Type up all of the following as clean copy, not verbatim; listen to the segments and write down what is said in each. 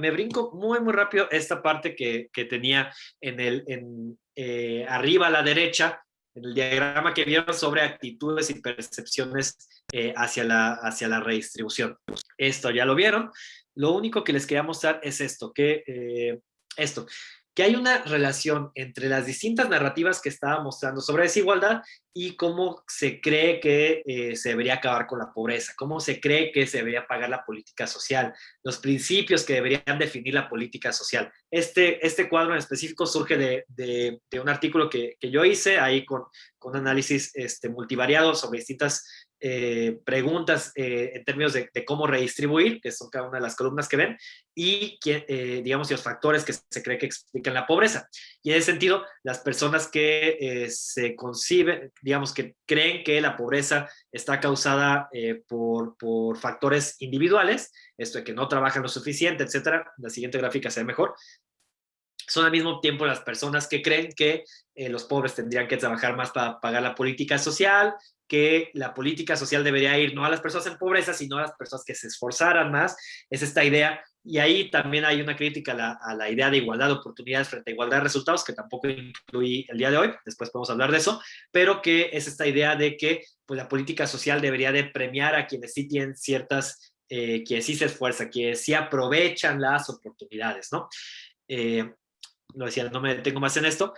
me brinco muy, muy rápido esta parte que tenía arriba a la derecha, en el diagrama que vieron sobre actitudes y percepciones hacia la redistribución. Esto ya lo vieron. Lo único que les quería mostrar es que hay una relación entre las distintas narrativas que estaba mostrando sobre desigualdad y cómo se cree que se debería acabar con la pobreza, cómo se cree que se debería pagar la política social, los principios que deberían definir la política social. Este cuadro en específico surge de un artículo que yo hice ahí con análisis multivariado sobre distintas preguntas en términos de cómo redistribuir, que son cada una de las columnas que ven, y digamos, los factores que se cree que explican la pobreza. Y en ese sentido, las personas que se conciben, digamos, que creen que la pobreza está causada por factores individuales, esto de que no trabajan lo suficiente, etcétera. La siguiente gráfica se ve mejor. Son al mismo tiempo las personas que creen que los pobres tendrían que trabajar más para pagar la política social, que la política social debería ir no a las personas en pobreza, sino a las personas que se esforzaran más. Es esta idea. Y ahí también hay una crítica a la idea de igualdad de oportunidades frente a igualdad de resultados, que tampoco incluí el día de hoy, después podemos hablar de eso, pero que es esta idea de que pues, la política social debería de premiar a quienes sí tienen ciertas, quienes sí se esfuerzan, quienes sí aprovechan las oportunidades, ¿no? Lo decía, no me detengo más en esto,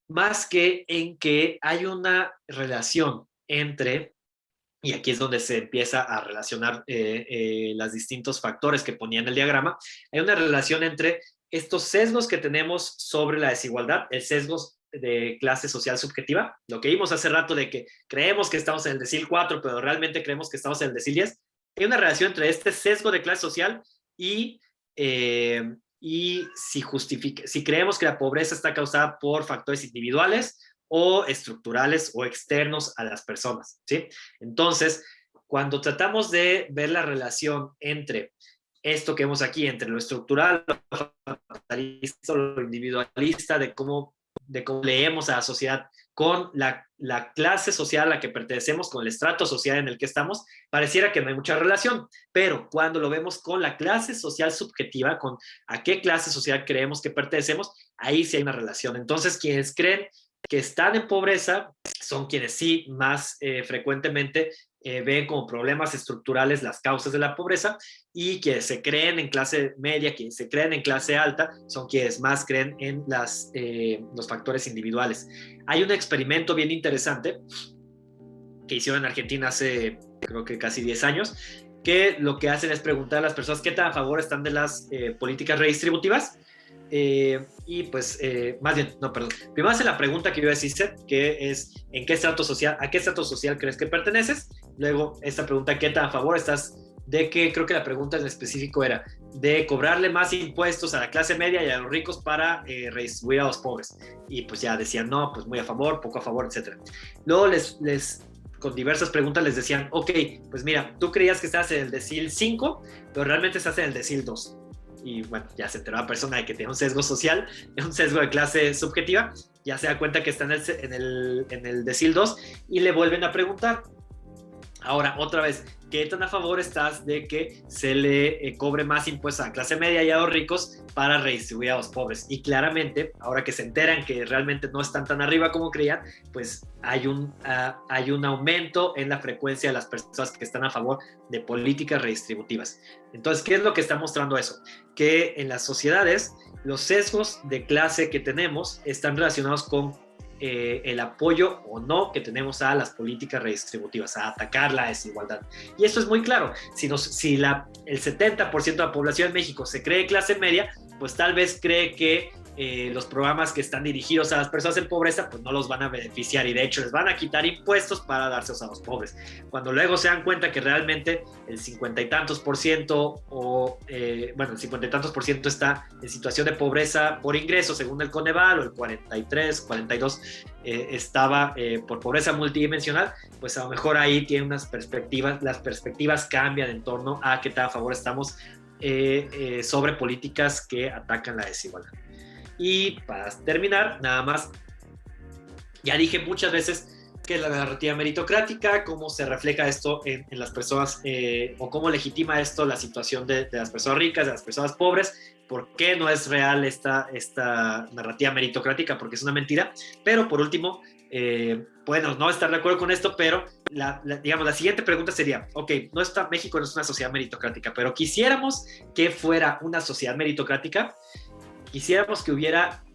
más que en que hay una relación entre, y aquí es donde se empieza a relacionar los distintos factores que ponía en el diagrama, hay una relación entre estos sesgos que tenemos sobre la desigualdad, el sesgo de clase social subjetiva, lo que vimos hace rato de que creemos que estamos en el decil 4, pero realmente creemos que estamos en el decil 10, hay una relación entre este sesgo de clase social y si creemos que la pobreza está causada por factores individuales o estructurales o externos a las personas, ¿sí? Entonces, cuando tratamos de ver la relación entre esto que vemos aquí, entre lo estructural, lo fatalista, lo individualista, de cómo leemos a la sociedad con la clase social a la que pertenecemos, con el estrato social en el que estamos, pareciera que no hay mucha relación, pero cuando lo vemos con la clase social subjetiva, con a qué clase social creemos que pertenecemos, ahí sí hay una relación. Entonces, quienes creen que están en pobreza son quienes sí más frecuentemente ven como problemas estructurales las causas de la pobreza, y quienes se creen en clase media, quienes se creen en clase alta, son quienes más creen en los factores individuales. Hay un experimento bien interesante que hicieron en Argentina hace creo que casi 10 años, que lo que hacen es preguntar a las personas qué tan a favor están de las políticas redistributivas. Y pues, más bien, no, perdón. Primero hace la pregunta que yo hice, que es ¿a qué estrato social crees que perteneces? Luego, esta pregunta, ¿qué tan a favor estás de que, creo que la pregunta en específico era, de cobrarle más impuestos a la clase media y a los ricos para redistribuir a los pobres? Y pues ya decían, no, pues muy a favor, poco a favor, etc. Luego con diversas preguntas les decían, ok, pues mira, tú creías que estabas en el decil 5, pero realmente estás en el decil 2. Y bueno, ya se enteró la persona de que tiene un sesgo social, un sesgo de clase subjetiva, ya se da cuenta que está en el decil 2 y le vuelven a preguntar. Ahora, otra vez, ¿qué tan a favor estás de que se le cobre más impuestos a la clase media y a los ricos para redistribuir a los pobres? Y claramente, ahora que se enteran que realmente no están tan arriba como creían, pues hay un aumento en la frecuencia de las personas que están a favor de políticas redistributivas. Entonces, ¿qué es lo que está mostrando eso? Que en las sociedades, los sesgos de clase que tenemos están relacionados con el apoyo o no que tenemos a las políticas redistributivas, a atacar la desigualdad. Y esto es muy claro. Si el 70% de la población en México se cree clase media, pues tal vez cree que los programas que están dirigidos a las personas en pobreza pues no los van a beneficiar, y de hecho les van a quitar impuestos para dárselos a los pobres, cuando luego se dan cuenta que realmente el 50 y tantos por ciento el 50 y tantos por ciento está en situación de pobreza por ingreso según el Coneval, o el 43, 42 estaba por pobreza multidimensional. Pues a lo mejor ahí tiene las perspectivas cambian en torno a qué tan a favor estamos sobre políticas que atacan la desigualdad. Y para terminar, nada más, ya dije muchas veces que la narrativa meritocrática, cómo se refleja esto en las personas, o cómo legitima esto la situación de las personas ricas, de las personas pobres, por qué no es real esta narrativa meritocrática, porque es una mentira. Pero por último, bueno, no estar de acuerdo con esto, pero digamos, la siguiente pregunta sería, ok, México no es una sociedad meritocrática, pero quisiéramos que fuera una sociedad meritocrática, quisiéramos que hubiera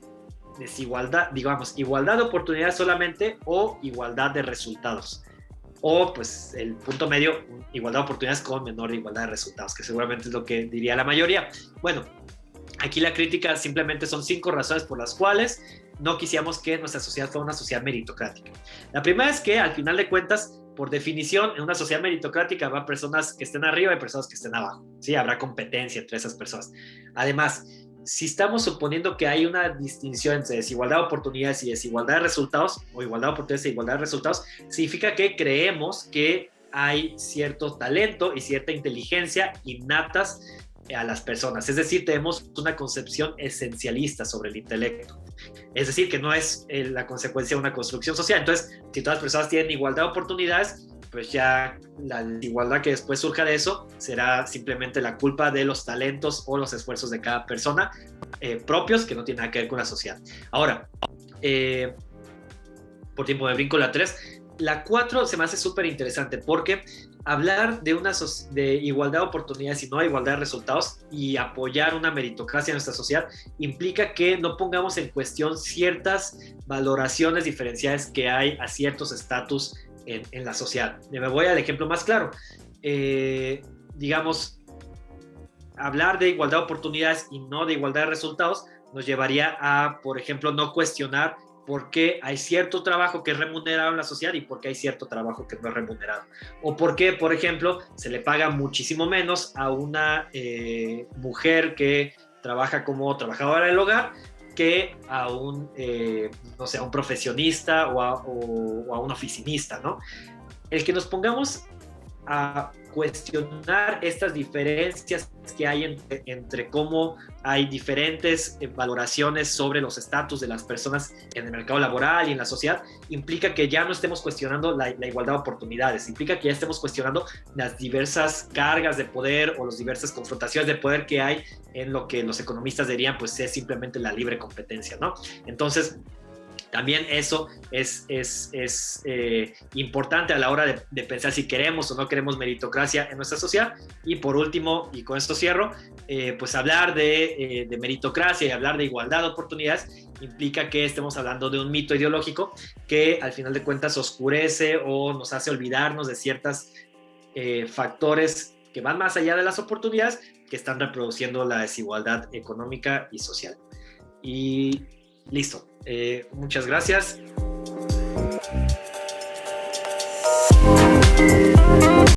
desigualdad, digamos, igualdad de oportunidades solamente o igualdad de resultados. O pues el punto medio, igualdad de oportunidades con menor igualdad de resultados, que seguramente es lo que diría la mayoría. Bueno, aquí la crítica simplemente son 5 razones por las cuales no quisiéramos que nuestra sociedad fuera una sociedad meritocrática. La primera es que al final de cuentas, por definición, en una sociedad meritocrática habrá personas que estén arriba y personas que estén abajo, ¿sí? Habrá competencia entre esas personas. Además, si estamos suponiendo que hay una distinción entre desigualdad de oportunidades y desigualdad de resultados, o igualdad de oportunidades e igualdad de resultados, significa que creemos que hay cierto talento y cierta inteligencia innatas a las personas. Es decir, tenemos una concepción esencialista sobre el intelecto. Es decir, que no es la consecuencia de una construcción social. Entonces, si todas las personas tienen igualdad de oportunidades, pues ya la desigualdad que después surja de eso será simplemente la culpa de los talentos o los esfuerzos de cada persona propios, que no tienen nada que ver con la sociedad. Ahora, por tiempo me brinco la 3. La 4 se me hace súper interesante porque hablar de igualdad de oportunidades y no de igualdad de resultados y apoyar una meritocracia en nuestra sociedad implica que no pongamos en cuestión ciertas valoraciones diferenciales que hay a ciertos estatus en la sociedad. Me voy al ejemplo más claro. Digamos, hablar de igualdad de oportunidades y no de igualdad de resultados nos llevaría a, por ejemplo, no cuestionar por qué hay cierto trabajo que es remunerado en la sociedad y por qué hay cierto trabajo que no es remunerado. O por qué, por ejemplo, se le paga muchísimo menos a una mujer que trabaja como trabajadora del hogar que a un, no sé, a un profesionista o a un oficinista, ¿no? El que nos pongamos a cuestionar estas diferencias que hay entre cómo hay diferentes valoraciones sobre los estatus de las personas en el mercado laboral y en la sociedad, implica que ya no estemos cuestionando la igualdad de oportunidades, implica que ya estemos cuestionando las diversas cargas de poder o las diversas confrontaciones de poder que hay en lo que los economistas dirían, pues es simplemente la libre competencia, ¿no? Entonces, también eso es importante a la hora de pensar si queremos o no queremos meritocracia en nuestra sociedad. Y por último, y con esto cierro, pues hablar de meritocracia y hablar de igualdad de oportunidades implica que estemos hablando de un mito ideológico que al final de cuentas oscurece o nos hace olvidarnos de ciertos factores que van más allá de las oportunidades que están reproduciendo la desigualdad económica y social. Y listo. Muchas gracias.